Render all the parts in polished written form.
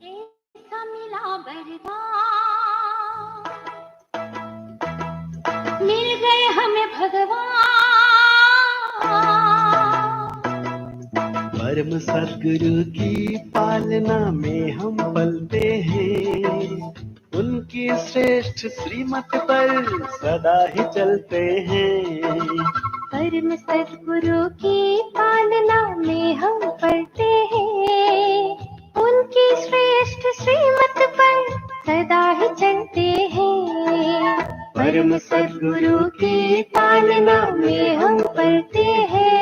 कैसा मिला वरदान, मिल गए हमें भगवान। परम सद्गुरु की पालना में हम पलते हैं, उनकी श्रेष्ठ श्रीमत पर सदा ही चलते हैं। परम सद्गुरु की पालना में हम पलते हैं, उनकी श्रेष्ठ श्रीमत पर सदा ही चलते हैं। परम सद्गुरु की पालना में हम पलते हैं।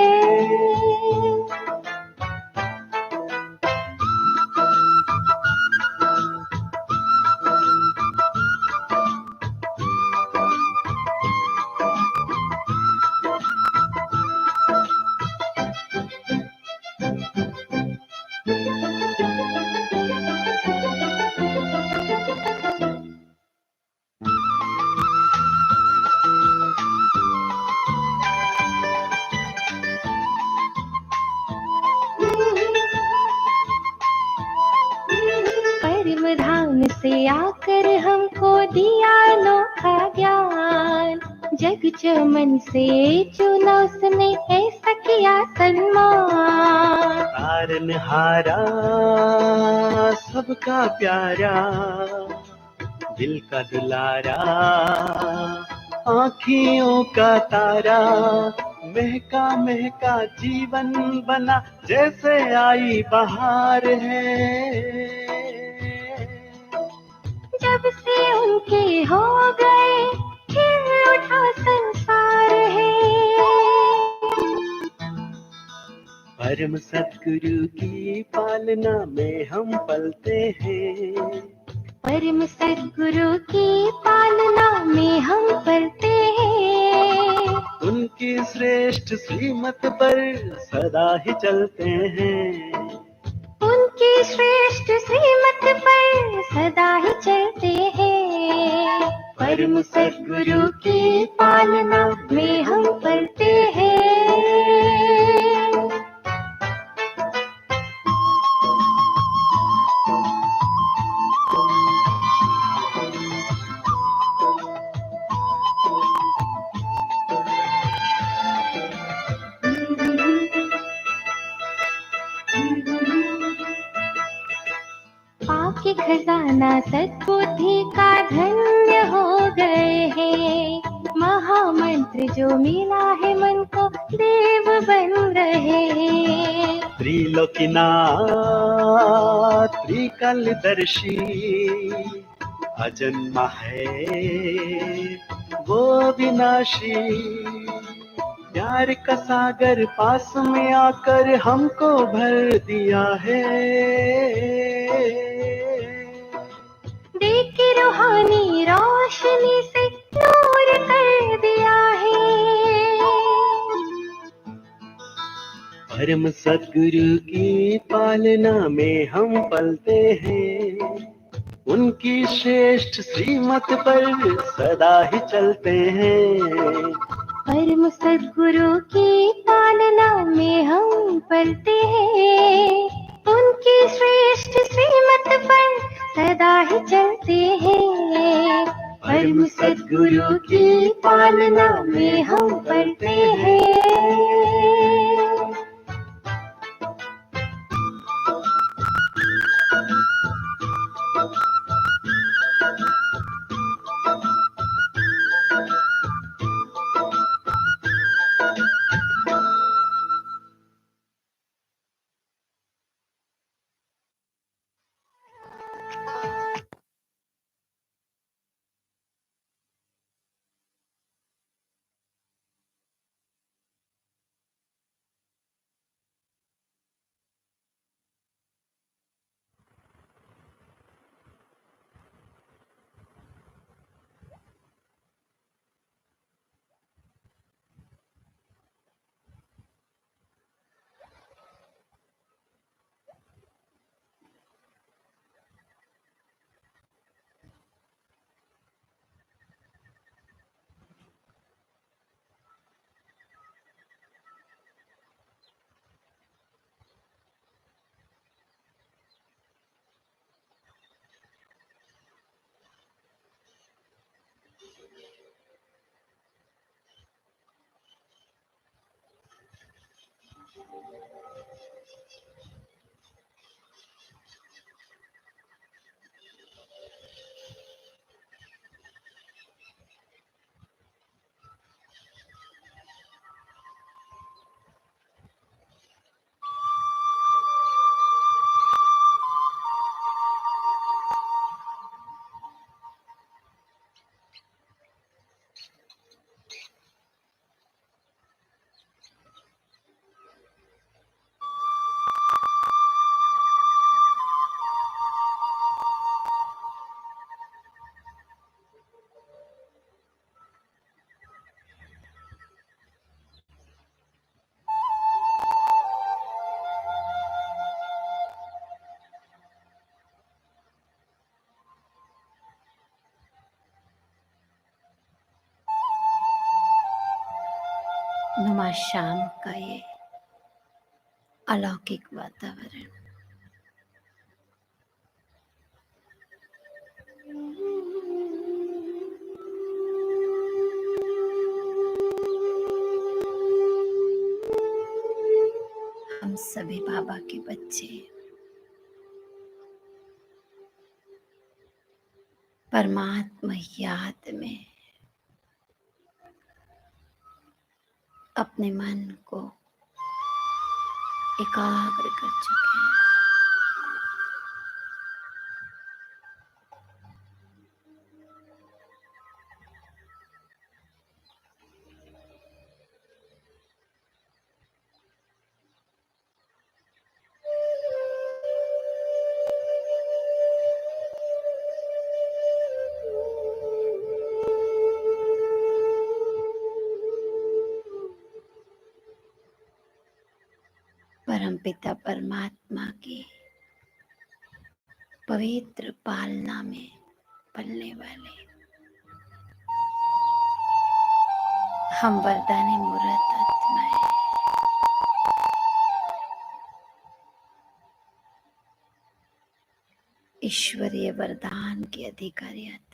परम धाम से आकर हमको दिया अनोखा ज्ञान, जग चमन से चुना उसने ऐसा किया सन्मान। तारनहारा सबका प्यारा, दिल का दुलारा, आँखियों का तारा, महका महका जीवन बना जैसे आई बहार है। जब से उनके हो गए खिल उठा संसार है। परम सद्गुरु की पालना में हम पलते हैं, परम सद्गुरु की पालना में हम पलते हैं, उनकी श्रेष्ठ श्रीमत पर सदा ही चलते हैं। उनकी श्रेष्ठ श्रीमत पर सदा ही चलते हैं। परम सद्गुरु की पालना में हम पलते हैं। पाके खजाना सद्बुद्धि का धन्य हो गए हैं, महामंत्र जो मिला है मन को देव बन रहे हैं। त्रिलोकीनाथ त्रिकालदर्शी अजन्मा है वो विनाशी, प्यार का सागर पास में आकर हमको भर दिया है। देख के रूहानी रोशनी से नूर कर दिया है। परम सद्गुरु की पालना में हम पलते हैं, उनकी श्रेष्ठ श्रीमत पर सदा ही चलते हैं। परम सद्गुरु की पालना में हम पलते हैं, उनकी श्रेष्ठ श्रीमत पर सदा ही चलते हैं। परम सद्गुरु की पालना में हम पलते हैं। नुमा शाम का ये अलौकिक वातावरण, हम सभी बाबा के बच्चे परमात्मा याद में अपने मन को एकाग्र कर चुके हैं। परमपिता परमात्मा की पवित्र पालना में पलने वाले हम वरदानी मूर्त आत्माएं ईश्वरीय वरदान के अधिकारी आत्माएं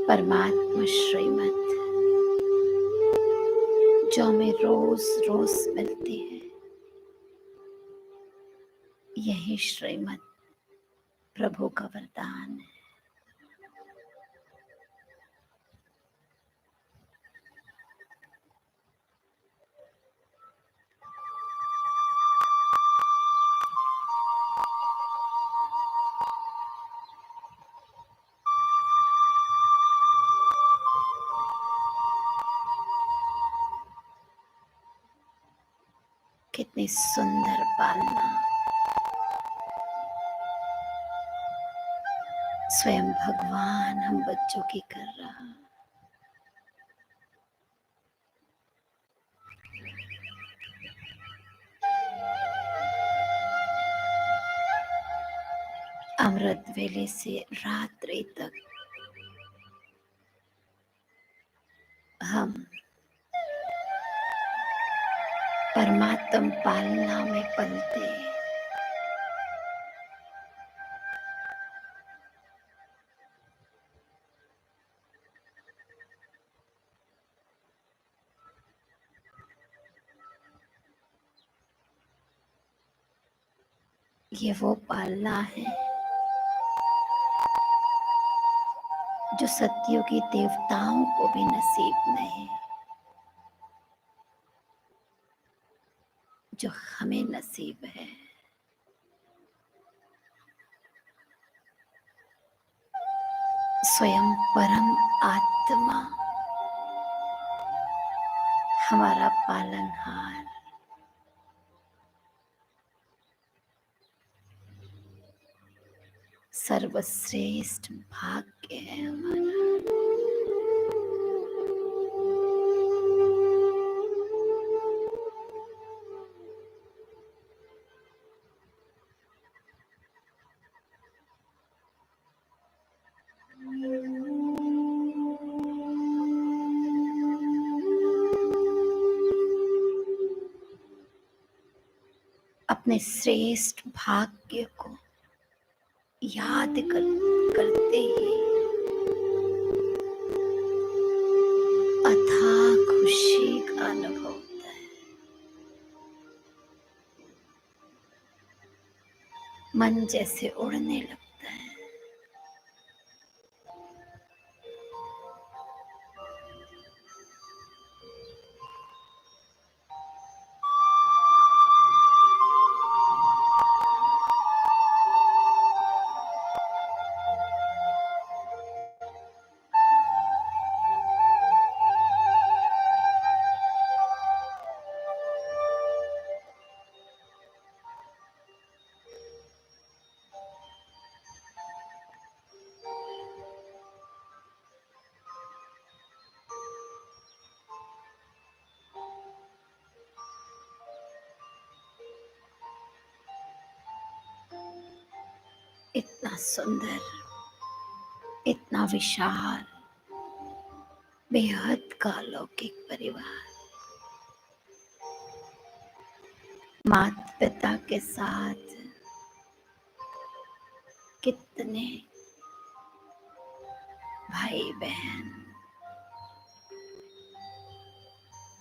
परमात्मा श्रीमत जो हमें रोज रोज मिलती है, यही श्रीमत प्रभु का वरदान है। कितनी सुंदर पालना स्वयं भगवान हम बच्चों की कर रहा। अमृत वेले से रात्रि तक हम परमात्म पालना में पलते हैं। ये वो पालना है जो सत्युगी देवताओं को भी नसीब नहीं, जो हमें नसीब है। स्वयं परम आत्मा हमारा पालनहार, सर्वश्रेष्ठ भाग्य है हमारा। अपने श्रेष्ठ भाग्य को याद करते ही अथाह खुशी का अनुभव होता है। मन जैसे उड़ने लगता है। इतना सुंदर, इतना विशाल, बेहद का अलौकिक परिवार माता पिता के साथ कितने भाई बहन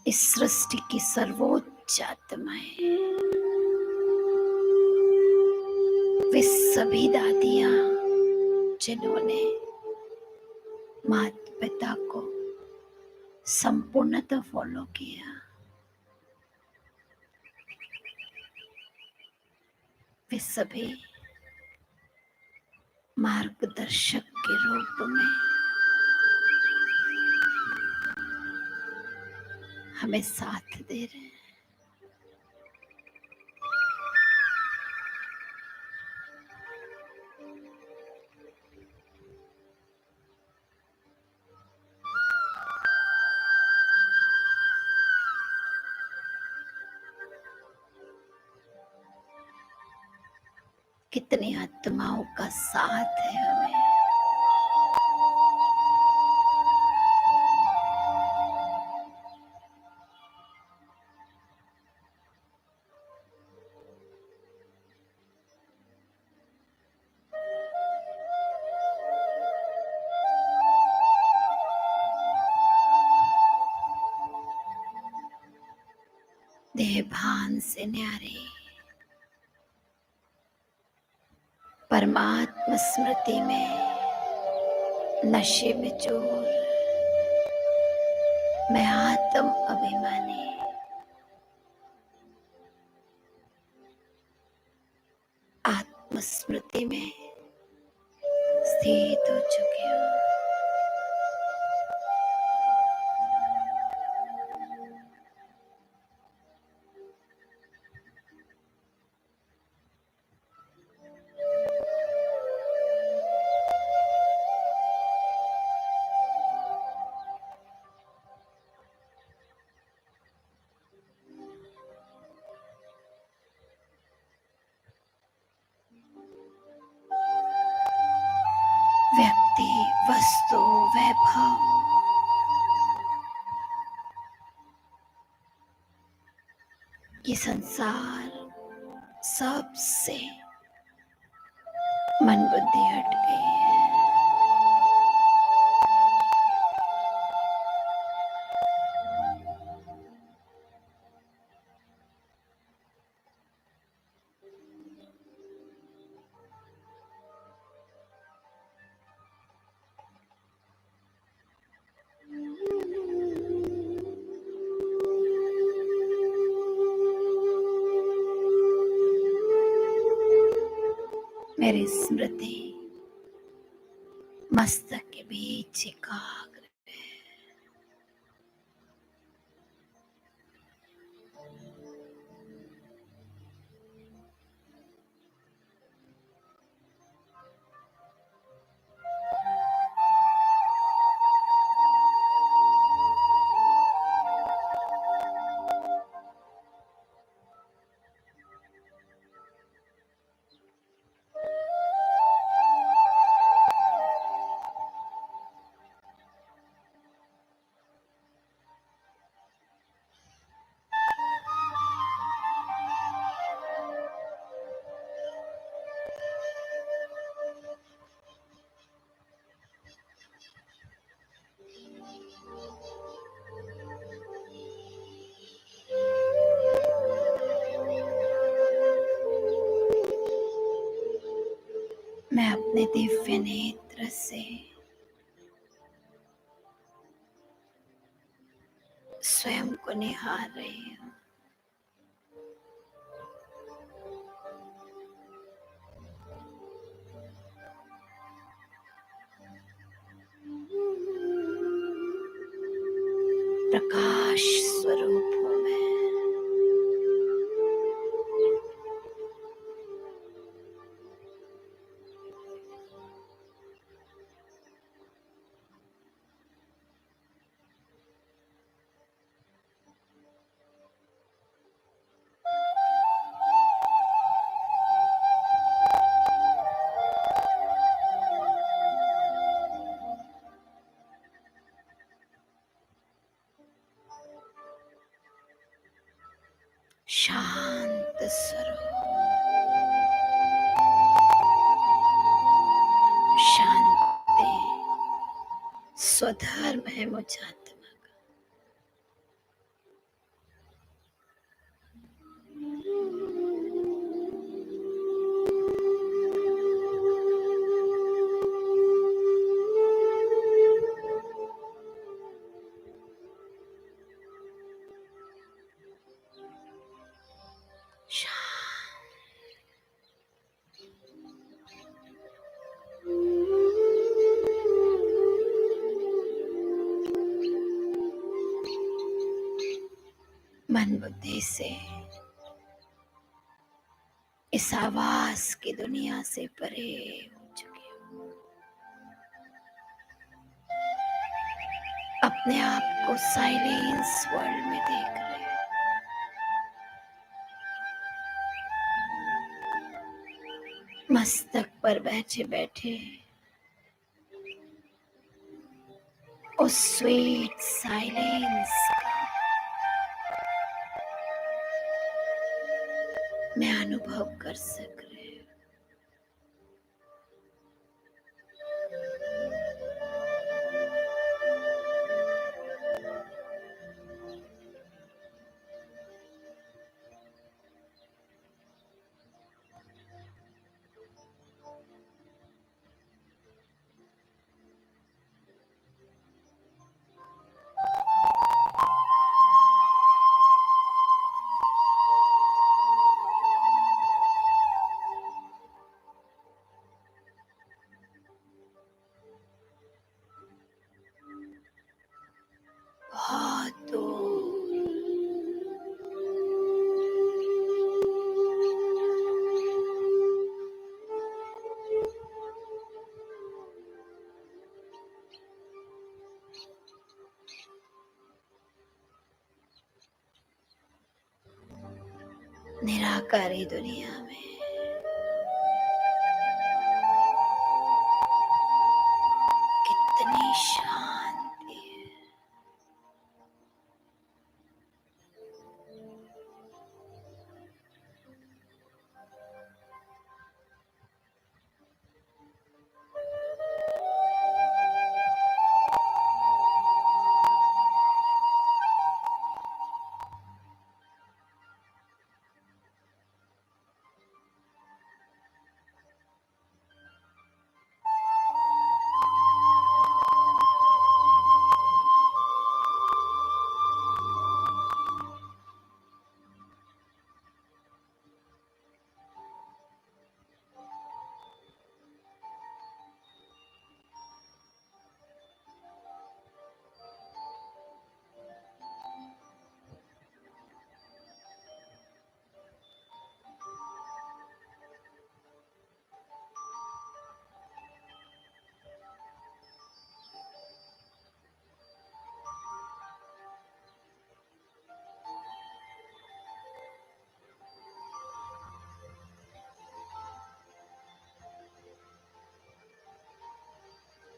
इस सृष्टि की सर्वोच्च आत्माएं, वे सभी दादियां जिन्होंने माता पिता को संपूर्णतः फॉलो किया, वे सभी मार्गदर्शक के रूप में हमें साथ दे रहे हैं। कितनी आत्माओं का साथ है हमें। देहभान से न्यारे परमात्मा स्मृति में नशे में चूर, मैं आत्म अभिमानी आत्म स्मृति में स्थित हो चुकी हूँ। व्यक्ति, वस्तु, वैभव ये संसार सबसे मन बुद्धि हट गई है। मेरी स्मृति मस्तक के बीच एकाग्र है। अपने दिव्य नेत्र से स्वयं को निहार रही हूँ। प्रकाश स्वरूप हूँ मैं। शांत स्वरूप, शांति स्वधर्म है मुझ आत्मा का। मन बुद्धि से इस आवाज की दुनिया से परे हो चुके हो। अपने आप को साइलेंस वर्ल्ड में देख रहे हो। मस्तक पर बैठे बैठे उस स्वीट साइलेंस में अनुभव कर सक रहे हो। बहुत दूर निराकारी दुनिया में कितनी शांति है।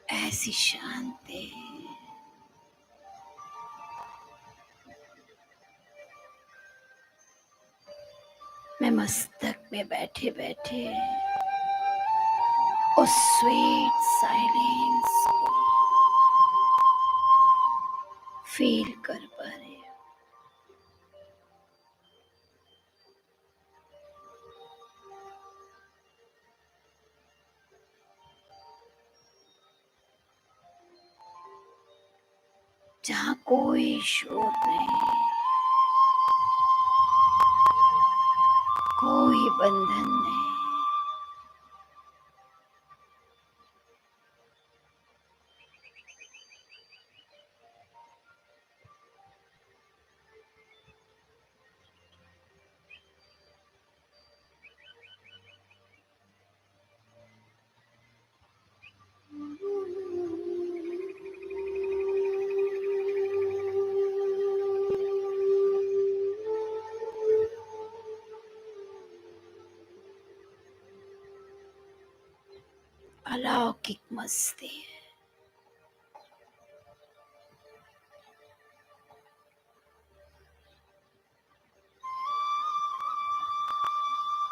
ऐसी शांति मैं मस्तक में बैठे बैठे उस स्वीट साइलेंस को फील कर पा रही हूँ। जहाँ कोई शोर नहीं, कोई बंधन नहीं। अलौकिक मस्ती है।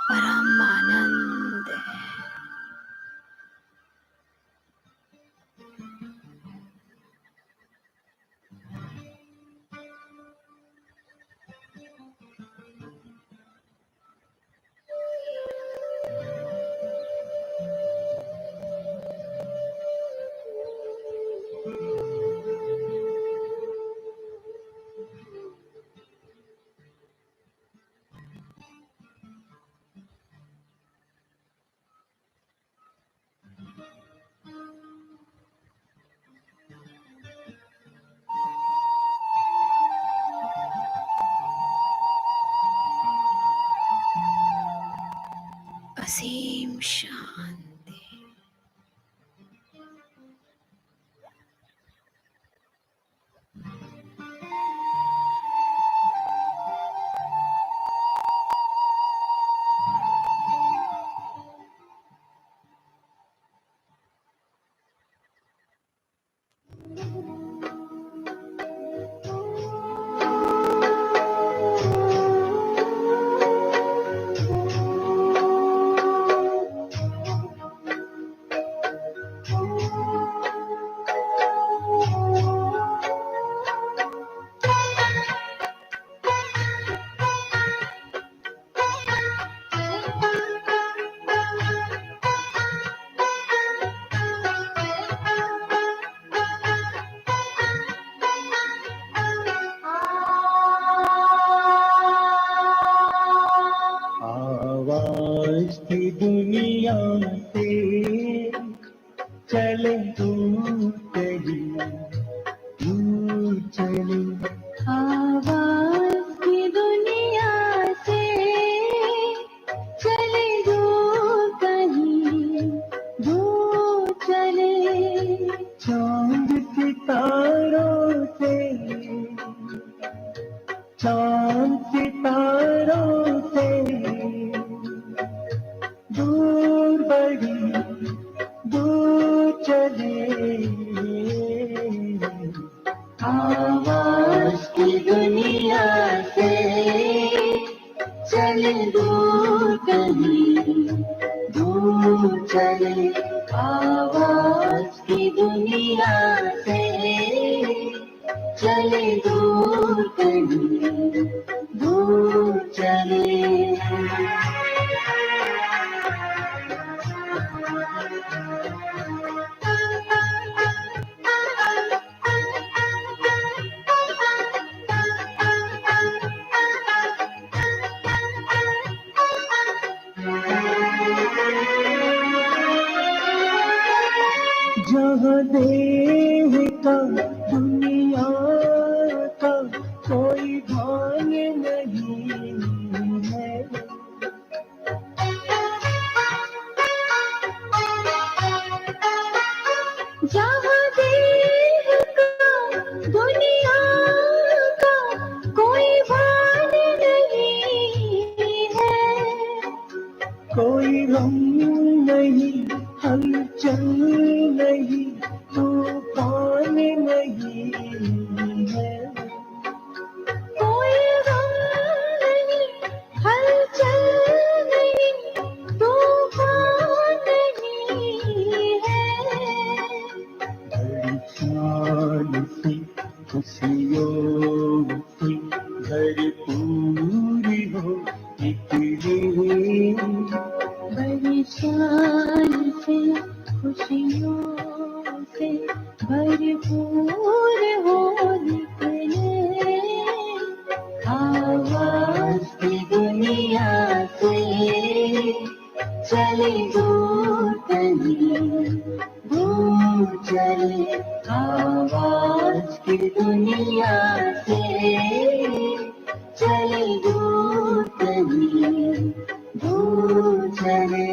परम आनंद है। असीम शांति। आवाज की दुनिया से चले दूर कहीं, दूर चले। आवाज की दुनिया से चले दूर कहीं, दूर चले। चांद सितारों से, चांद सितारों से दूर बड़ी दूर चले। आवाज की दुनिया से चले दूर कहीं, दूर चले। आवाज की दुनिया से चले दूर कहीं, दूर चले। जहाँ देह का दुनिया का कोई भान नहीं है, जहाँ देह का दुनिया का कोई भान नहीं है, कोई गम नहीं, हलचल नहीं, तूफान नहीं है। कोई गम नहीं, हलचल नहीं, तूफान नहीं है। बड़ी शान से खुशियों से भरपूर हो एक दिन, बड़ी शान से खुशियों से भरपूर हो आवाज की दुनिया से चले दूर कहीं, दूर चले।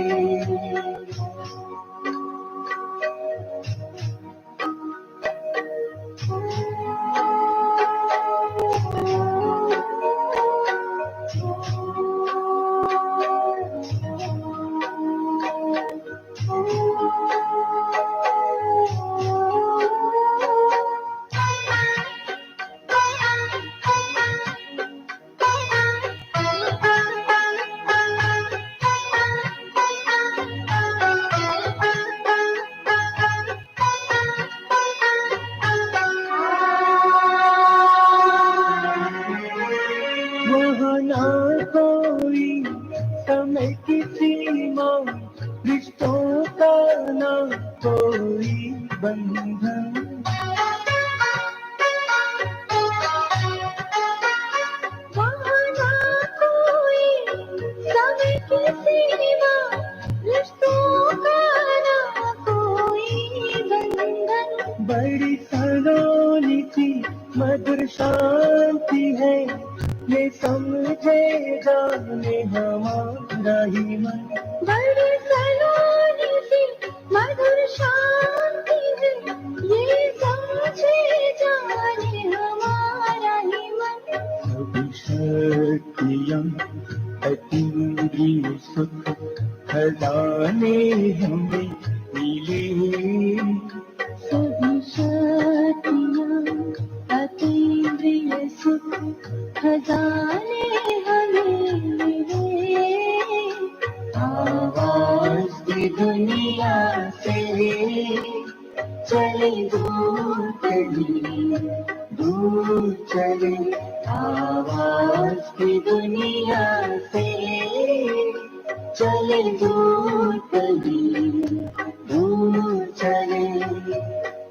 वहाँ ना कोई समय की सीमा, रिश्तों का ना कोई बंधन। वहाँ ना कोई समय की सीमा, रिश्तों का ना कोई बंधन। बड़ी सलोनी सी मधुर शांति है, ये समझे जाने हमारा ही मन। बड़ी सलोनी सी मधुर शांति है, ये समझे जाने हमारा ही मन। सब शक्तियाँ अतीन्द्रिय सुख खजाने हमें मिले। सभी शक्तियाँ अतीन्द्रिय सुख खजाने हमें मिले। आवाज की दुनिया से चले दूर कहीं, दूर चले। आवाज की दुनिया से चले दूर कहीं, दूर चले।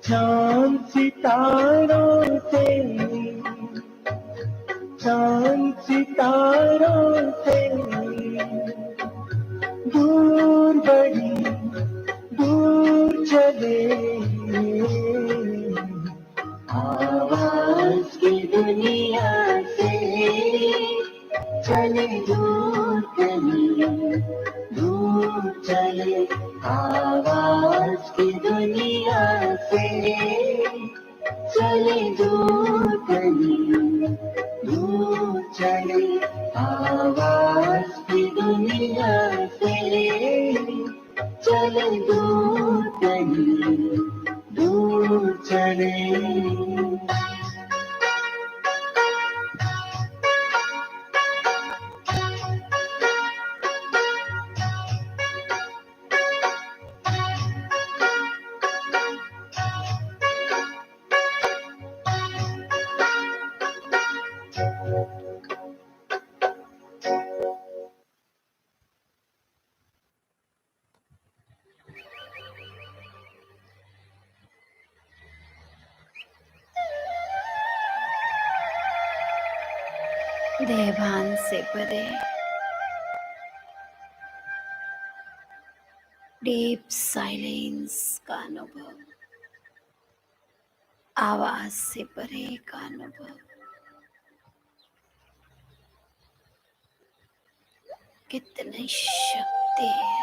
चांद सितारों से, चांद सितारों से दूर बड़ी दूर चले। आवाज की दुनिया से चले दूर कहीं, दूर चले। आवाज की दुनिया से चले दूर कहीं, दूर चले। आवाज की दुनिया से चले दूर कहीं, दूर चले। देहभान से परे डीप साइलेंस का अनुभव, आवाज से परे का अनुभव। कितनी शक्ति है।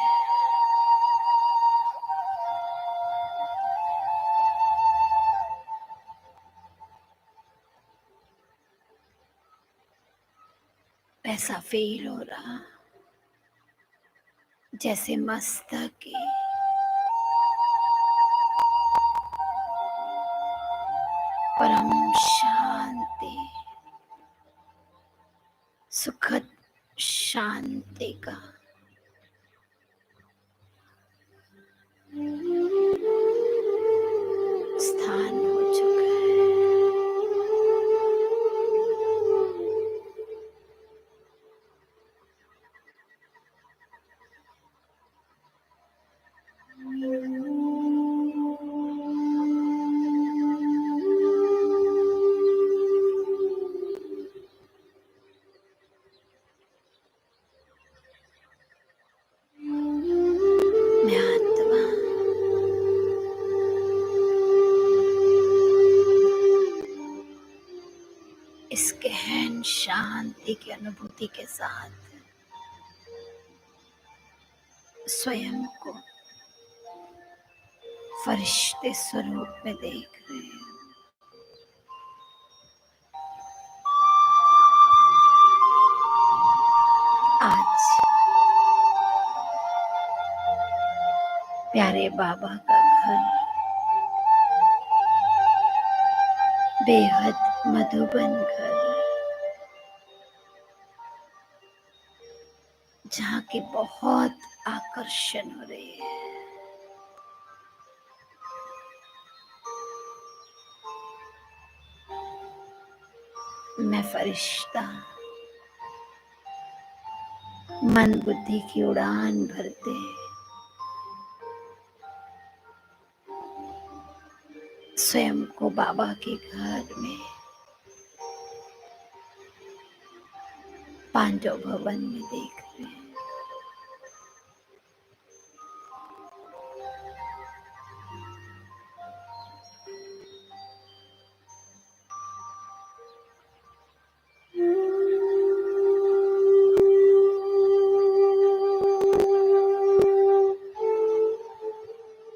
ऐसा फील हो रहा जैसे मस्तक की परम शांति, सुखद शांति का स्थान हो चुका है। इस गहन शांति की अनुभूति के साथ स्वयं को फरिश्ते स्वरूप में देख रहे हैं। आज प्यारे बाबा का घर बेहद मधुबन घर, जहाँ की बहुत आकर्षण हो रही है। मैं फरिश्ता मन बुद्धि की उड़ान भरते स्वयं को बाबा के घर में पांडव भवन में देख रहे हैं।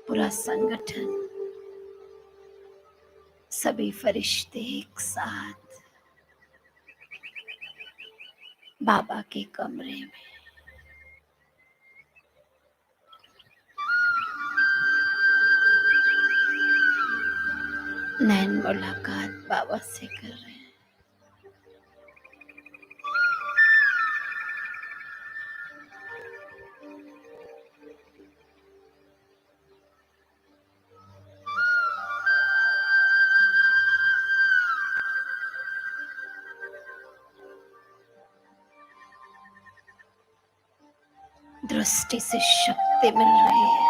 पूरा संगठन, सभी फरिश्ते एक साथ बाबा के कमरे में। नैन मुलाकात बाबा से कर रहे हैं। दृष्टि से शक्ति मिल रही है।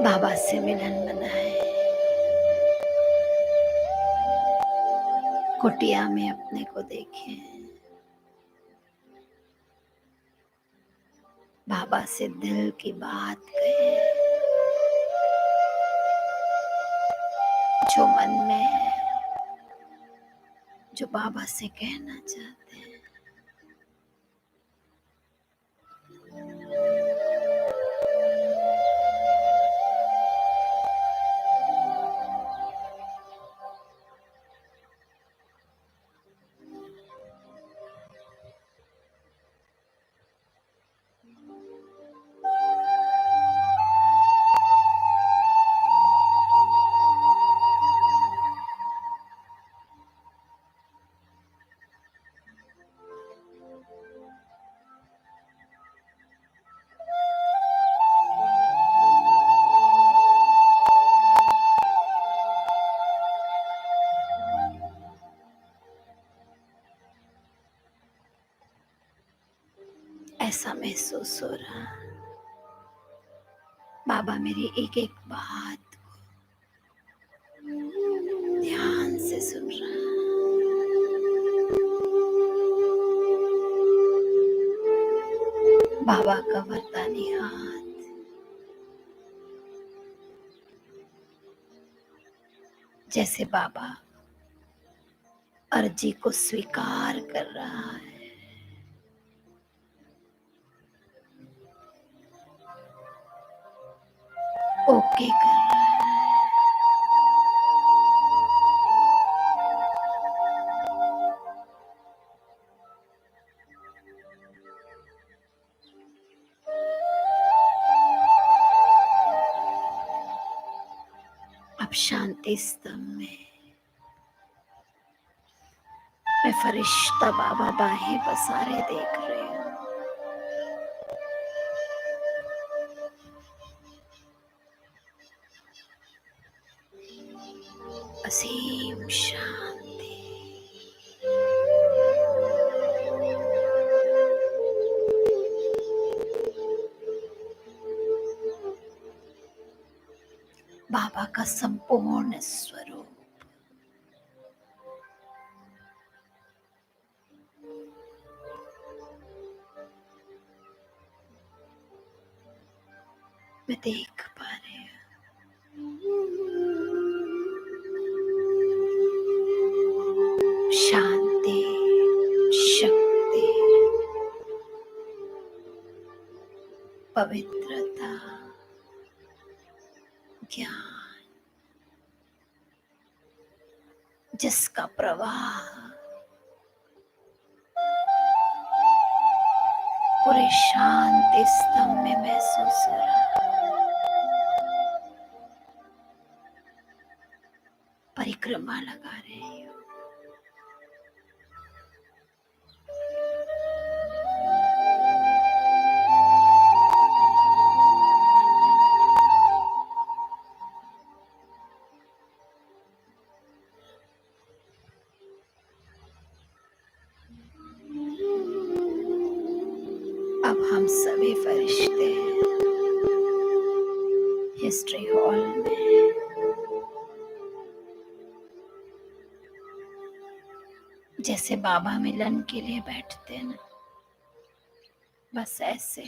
बाबा से मिलन मनाए। कुटिया में अपने को देखे, बाबा से दिल की बात कहे, जो मन में है, जो बाबा से कहना चाहते हैं। ऐसा महसूस हो रहा, बाबा मेरी एक एक बात को ध्यान से सुन रहा। बाबा का वरदानी हाथ जैसे बाबा अर्जी को स्वीकार कर रहा है। ओके कर रहा है। अब शांति स्तंभ में मैं फरिश्ता बाबा बाहें पसारे देख रही हूँ। असीम शांति, संपूर्ण स्वरूप। मैं देख पा रही हूँ शांति, शक्ति, पवित्रता, ज्ञान, जिसका प्रवाह पूरे शांति स्तंभ में महसूस हो रहा है। परिक्रमा लगा रही हूँ। अब हम सभी फरिश्ते हिस्ट्री हॉल में जैसे बाबा मिलन के लिए बैठते हैं ना, बस ऐसे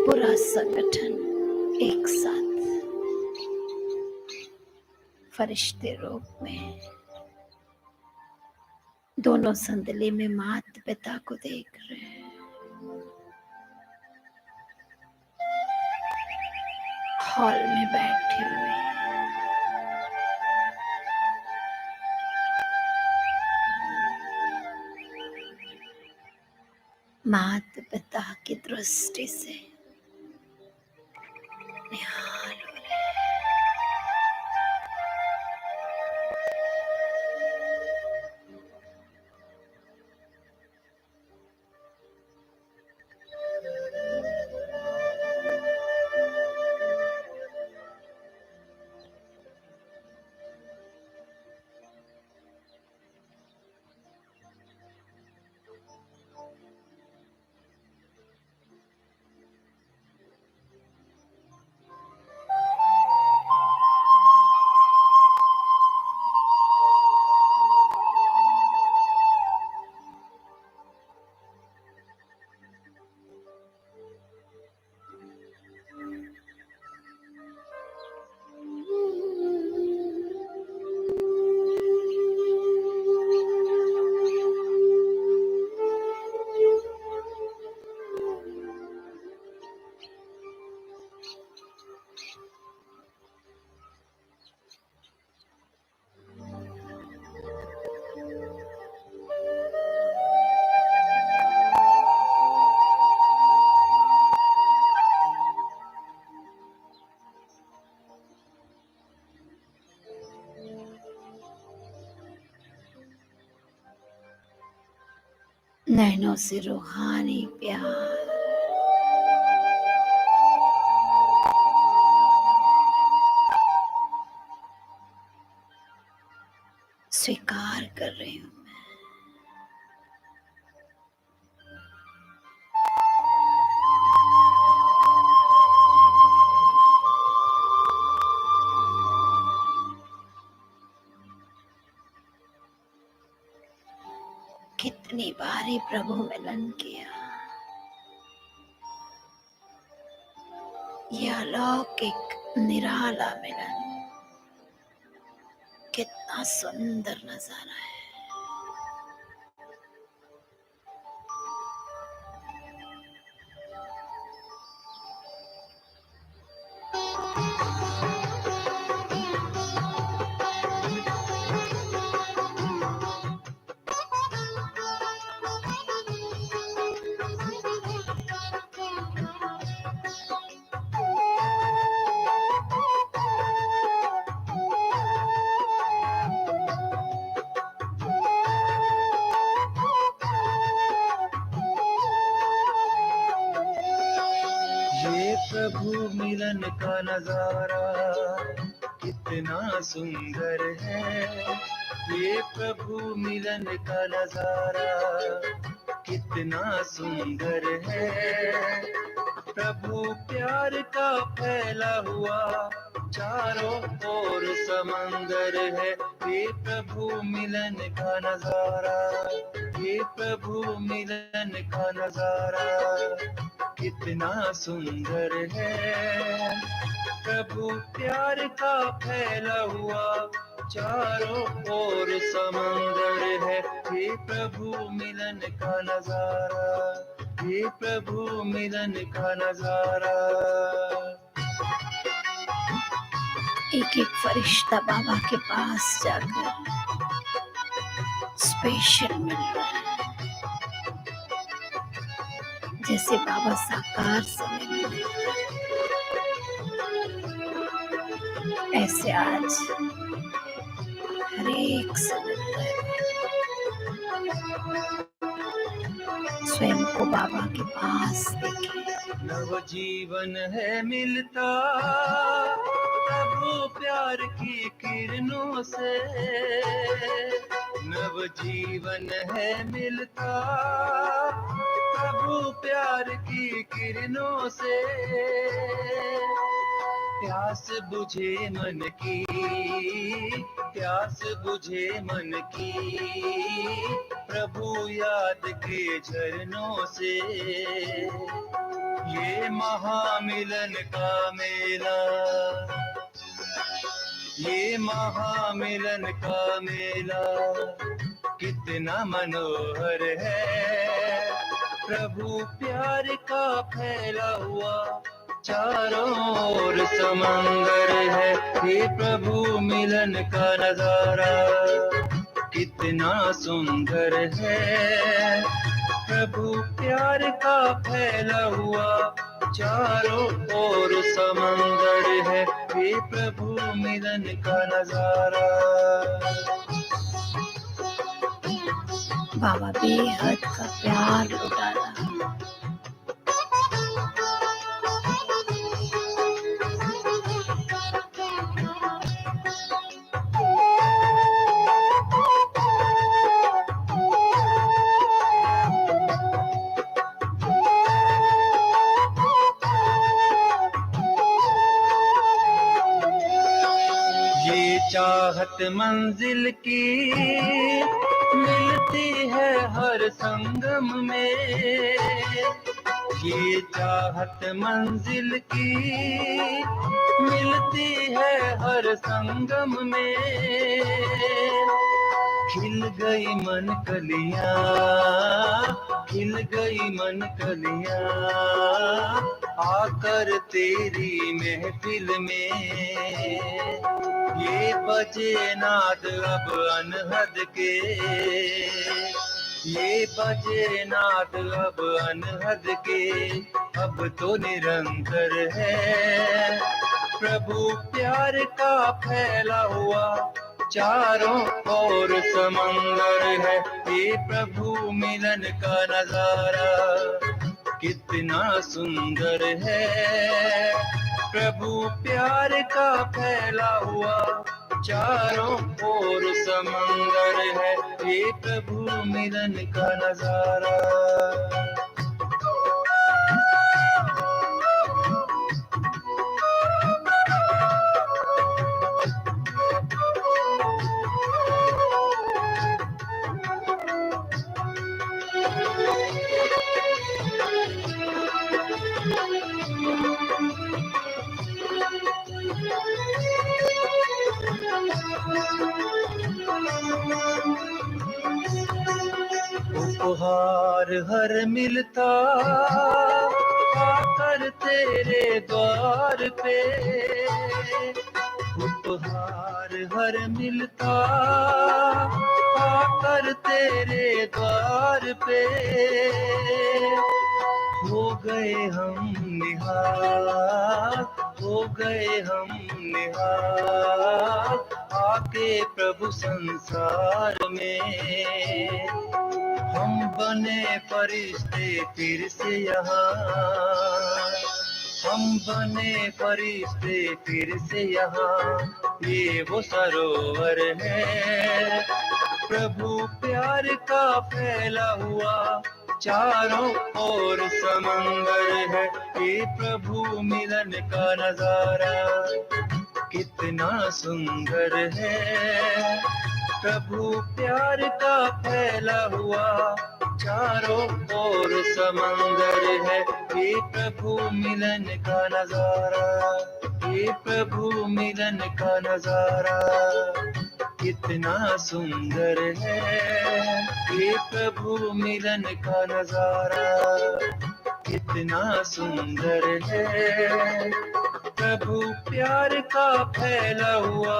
पूरा संगठन एक साथ फरिश्ते रूप में दोनों संदली में माता पिता को देख रहे हैं। हॉल में बैठे हुए माता पिता की दृष्टि से निहाल हो रहे हैं। नैनों से रूहानी प्यार स्वीकार कर रही हूँ। कितनी बारी प्रभु मिलन किया, यह अलौकिक निराला मिलन कितना सुंदर नजारा है। प्रभु मिलन का नजारा कितना सुंदर है, ये प्रभु मिलन का नजारा कितना सुंदर है। प्रभु प्यार का फैला हुआ चारों ओर समंदर है। ये प्रभु मिलन का नजारा, ये प्रभु मिलन का नजारा कितना सुंदर है। प्रभु प्यार का फैला हुआ चारों ओर समंदर है। ये प्रभु मिलन का नजारा, ये प्रभु मिलन का नजारा। एक एक फरिश्ता बाबा के पास जाकर स्पेशल मिल रहा है, जैसे बाबा साकार समय मिले ऐसे आज हर एक से मिल रहे हैं। स्वयं को बाबा के पास देखें। नव जीवन है मिलता प्रभु प्यार की किरणों से, नव जीवन है मिलता प्रभु प्यार की किरणों से। प्यास बुझे मन की, प्यास बुझे मन की प्रभु याद के झरनों से। ये महामिलन का मेला, ये महामिलन का मेला कितना मनोहर है। प्रभु प्यार का फैला हुआ चारों ओर समंदर है। ये प्रभु मिलन का नजारा कितना सुंदर है। प्रभु प्यार का फैला हुआ चारों ओर समंदर है। ये प्रभु मिलन का नजारा। बाबा बेहद का प्यार लुटा रहा है। चाहत मंजिल की मिलती है हर संगम में। ये चाहत मंजिल की मिलती है हर संगम में। खिल गई मन कलियां, खिल गई मन कलियां आकर तेरी महफिल में। ये बजे नाद अब अनहद के, ये बजे नाद अब अनहद के, अब तो निरंतर है। प्रभु प्यार का फैला हुआ चारों ओर समंदर है। ये प्रभु मिलन का नजारा कितना सुंदर है। प्रभु प्यार का फैला हुआ चारों ओर समंदर है। ये प्रभु मिलन का नजारा। उपहार हर मिलता आकर तेरे द्वार पे। उपहार हर मिलता आकर तेरे द्वार पे। हो गए हम निहाल, हो गए हम निहाल आके प्रभु संसार में। हम बने फरिश्ते फिर से यहाँ, हम बने फरिश्ते फिर से यहाँ। ये वो सरोवर है प्रभु प्यार का फैला हुआ चारों ओर समंदर है, ये प्रभु मिलन का नजारा कितना सुंदर है। प्रभु प्यार का फैला हुआ चारों ओर समंदर है, ये प्रभु मिलन का नजारा, ये प्रभु मिलन का नजारा कितना सुंदर है। ये प्रभु मिलन का नजारा कितना सुंदर है। प्रभु प्यार का फैला हुआ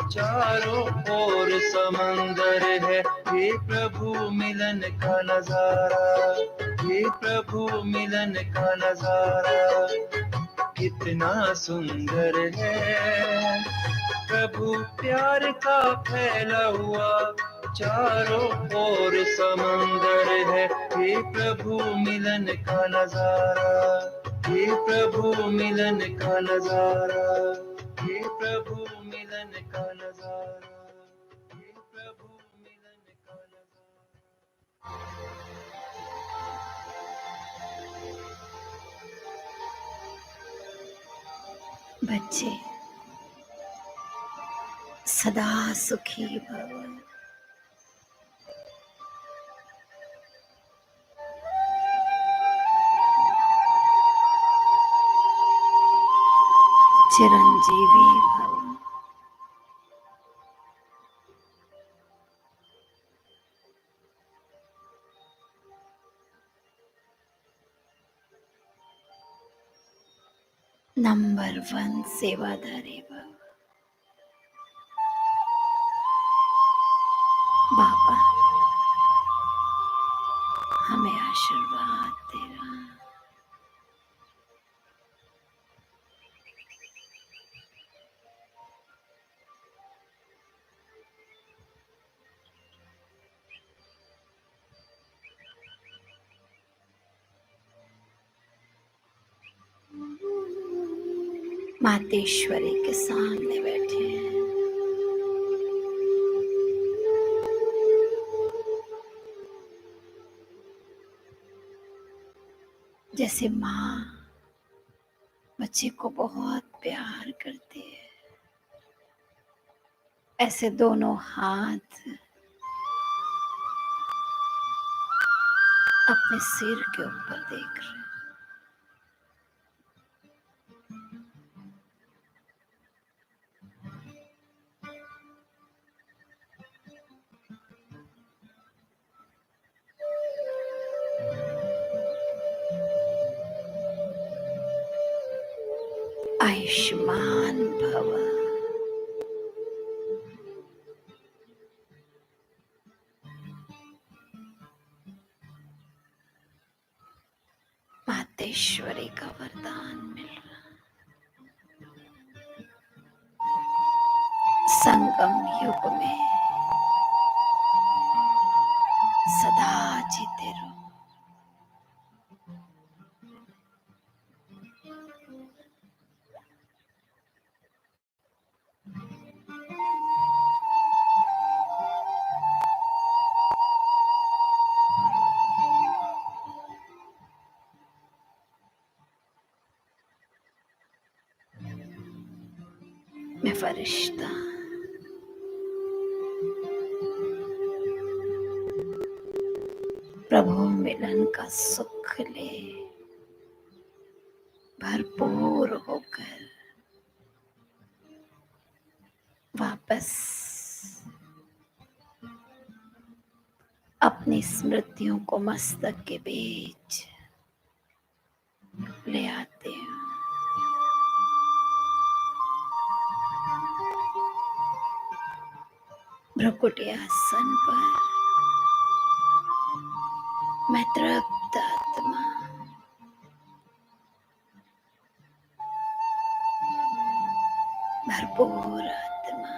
चारों ओर समंदर है, ये प्रभु मिलन का नजारा, ये प्रभु मिलन का नजारा कितना सुंदर है। प्रभु प्यार का फैला हुआ चारों ओर समंदर है, ये प्रभु मिलन का नजारा, ये प्रभु मिलन का नजारा, ये प्रभु मिलन का नजारा, ये प्रभु मिलन का नजारा। बच्चे सदा सुखी भव। चिरंजीवी भव। नंबर 1 सेवाधारी भव। बाबा हमें आशीर्वाद दे रहा। मातेश्वरी के सामने बैठे हैं। जैसे माँ बच्चे को बहुत प्यार करती है, ऐसे दोनों हाथ अपने सिर के ऊपर देख रहे हैं। आयुष्मान भव। मातेश्वरी का वरदान मिल रहा। संगम युग में सदा जीते रहो। मैं फरिश्ता प्रभु मिलन का सुख ले भरपूर होकर वापस अपनी स्मृतियों को मस्तक के बीच ले आते हैं। भ्रुकुटी आसन पर मैं तृप्त आत्मा भरपूर आत्मा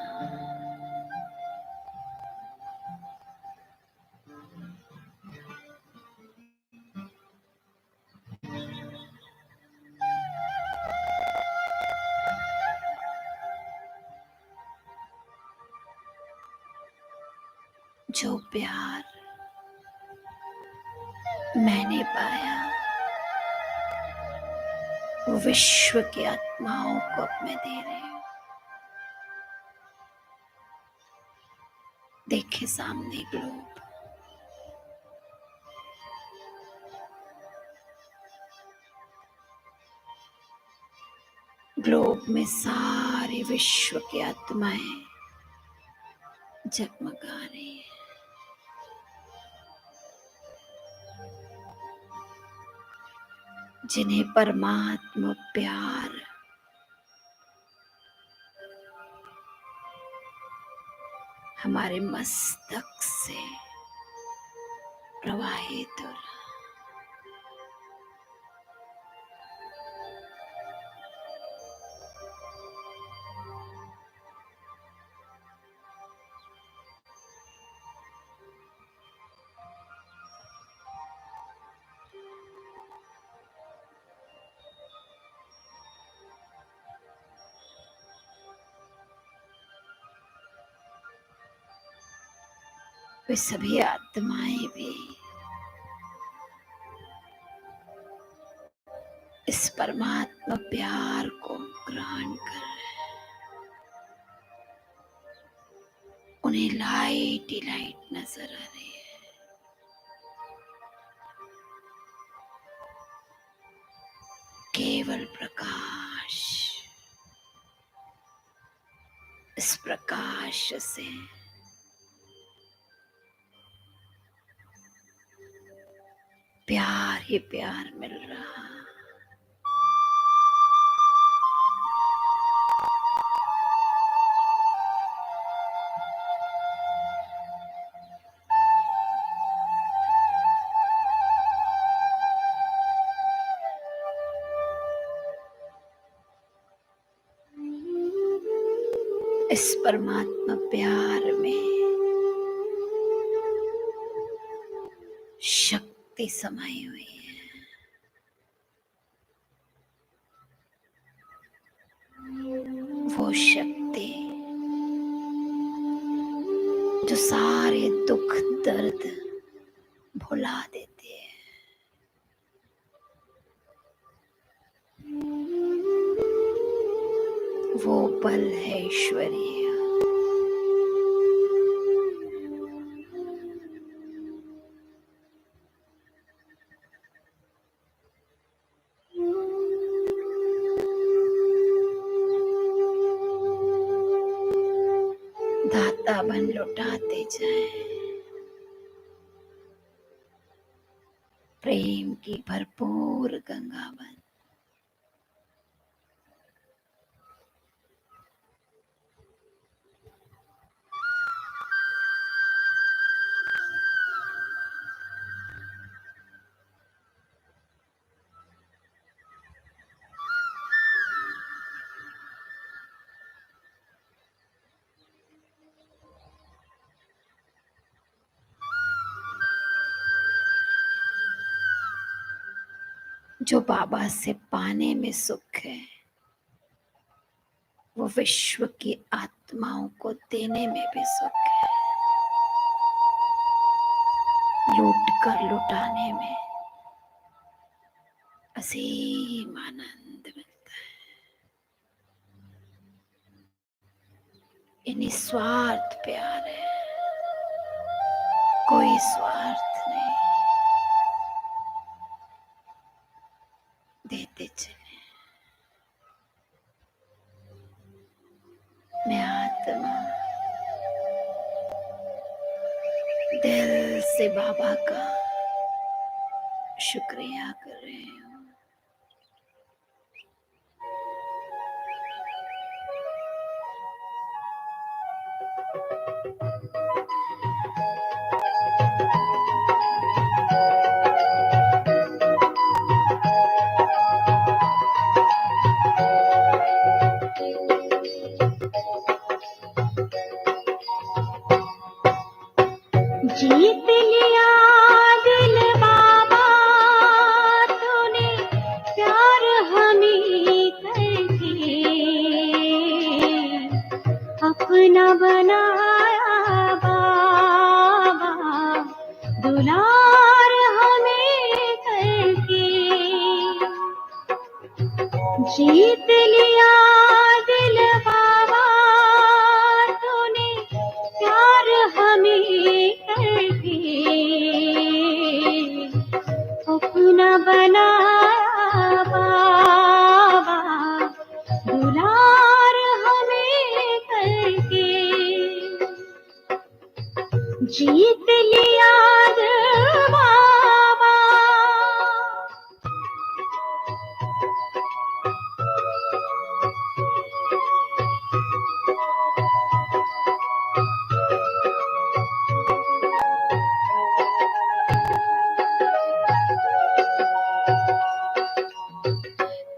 जो प्यार मैंने पाया वो विश्व की आत्माओं को अब मैं दे रही हूं। देखे सामने ग्लोब, ग्लोब में सारे विश्व की आत्माएं जगमगा रही है। जिन्हें परमात्मा प्यार हमारे मस्तक से प्रवाहित हो रहा। वे सभी आत्माएं भी इस परमात्मा प्यार को ग्रहण कर रहे हैं। उन्हें लाइट ही लाइट नजर आ रही है। केवल प्रकाश। इस प्रकाश से प्यार ही प्यार मिल रहा। इस परमात्मा प्यार में शक्ति समाई हुई है। वो शक्ति जो सारे दुख दर्द भुला देती है। वो बल है ईश्वरीय। दाता बन लुटाते जाए। प्रेम की भरपूर गंगा बन। जो बाबा से पाने में सुख है, वो विश्व की आत्माओं को देने में भी सुख है। लूट कर लुटाने में असीम आनंद मिलता है। ये निस्वार्थ प्यार है, कोई स्वार्थ नहीं। देते चले। मैं आत्मा दिल से बाबा का शुक्रिया कर रही हूँ। जीत लिया दिल बाबा तूने प्यार हमें करके, अपना बनाया बाबा दुलार हमें जीत लिया दिल बाबा।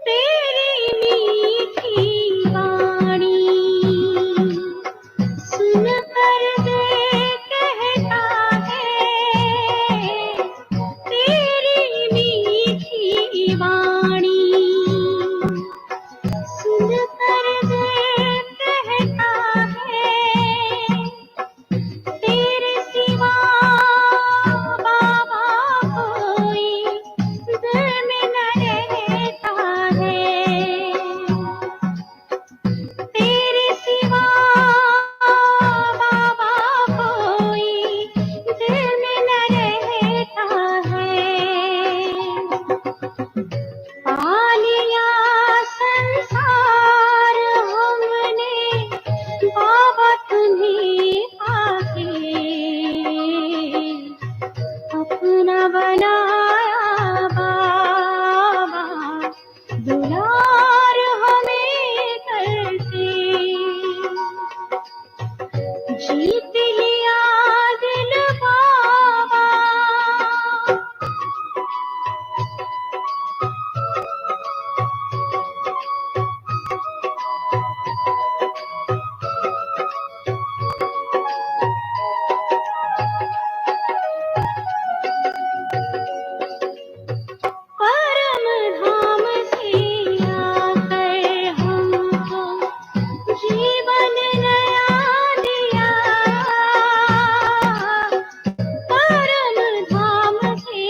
तेरी मीठी वाणी सुन कर दे कहता है, तेरी मीठी वाणी सुन कर दे कहता है, तेरे सिवा बाबा कोई दिल में न रहता है, तेरे सिवा बाबा कोई दिल में न रहता है। पा लिया संसार हमने बाबा तुम्हें पाके, अपना बनाया बाबा दुलार हमें करके। जीत लिया दिल बाबा। परम धाम से आकर हमको जीवन नया दिया, परम धाम से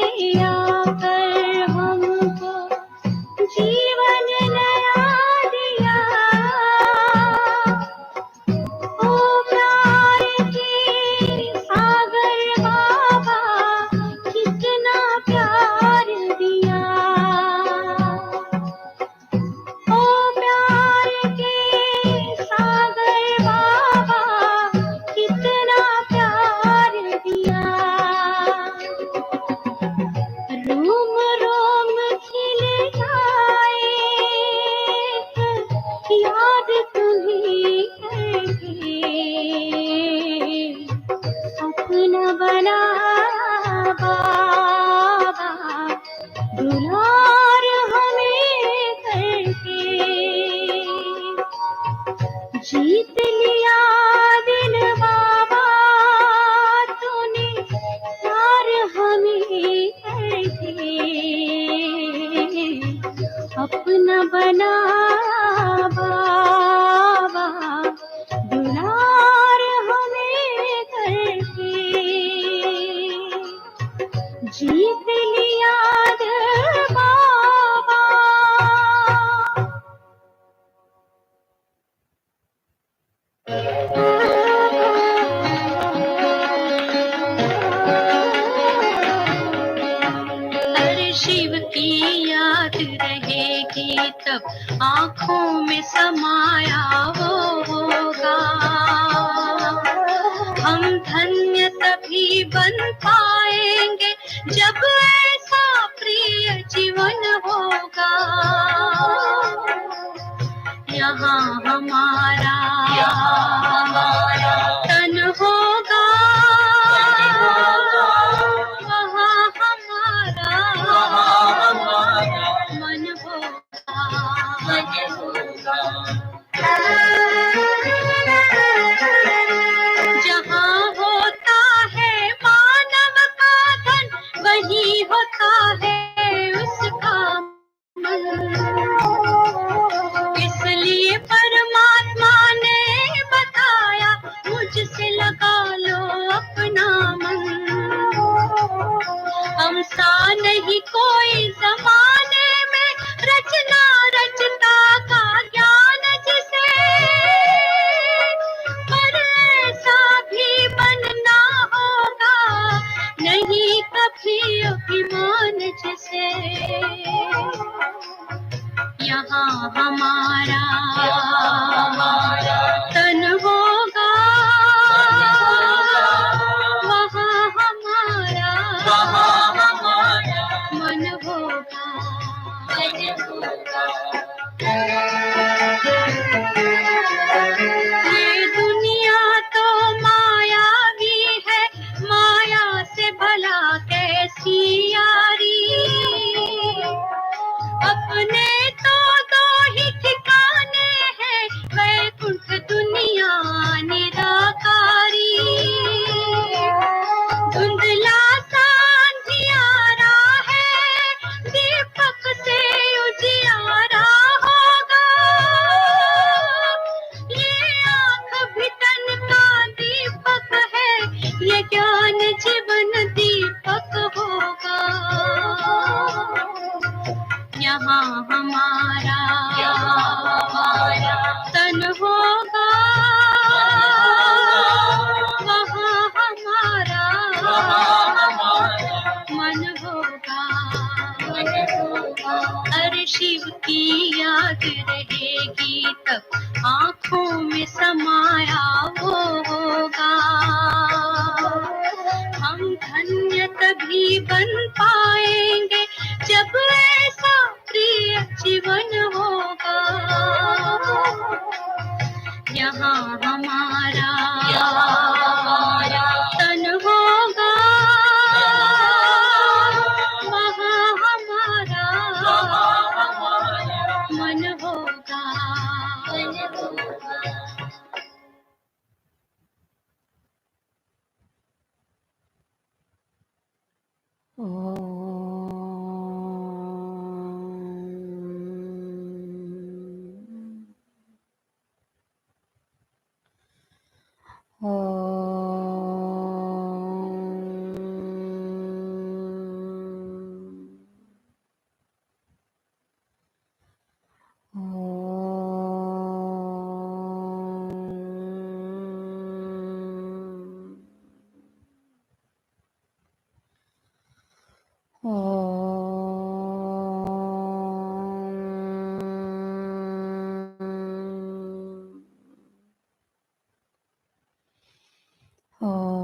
आकर हमको जीवन नया दिया। ओ प्यार के सागर बाबा कितना प्यार दिया, ओ प्यार के सागर बाबा कितना प्यार दिया। रोम रोम खिल जाए याद तुम्हें करके, अपना बना बाबा दुलार हमें करके। जीत लिया दिल बाबा तूने प्यार हमें करके, अपना बना बाबा दुलार हमें करके। जीत लिया दिल बाबा। हर शिव की याद रहेगी तब आँखों में समाया वो होगा। हम धन्य तभी बन पाएंगे जब ऐसा प्रिय जीवन होगा। यहाँ हमारा तन होगा, वहाँ हमारा मन होगा। हमारा तन होगा वहाँ हमारा मन होगा Oh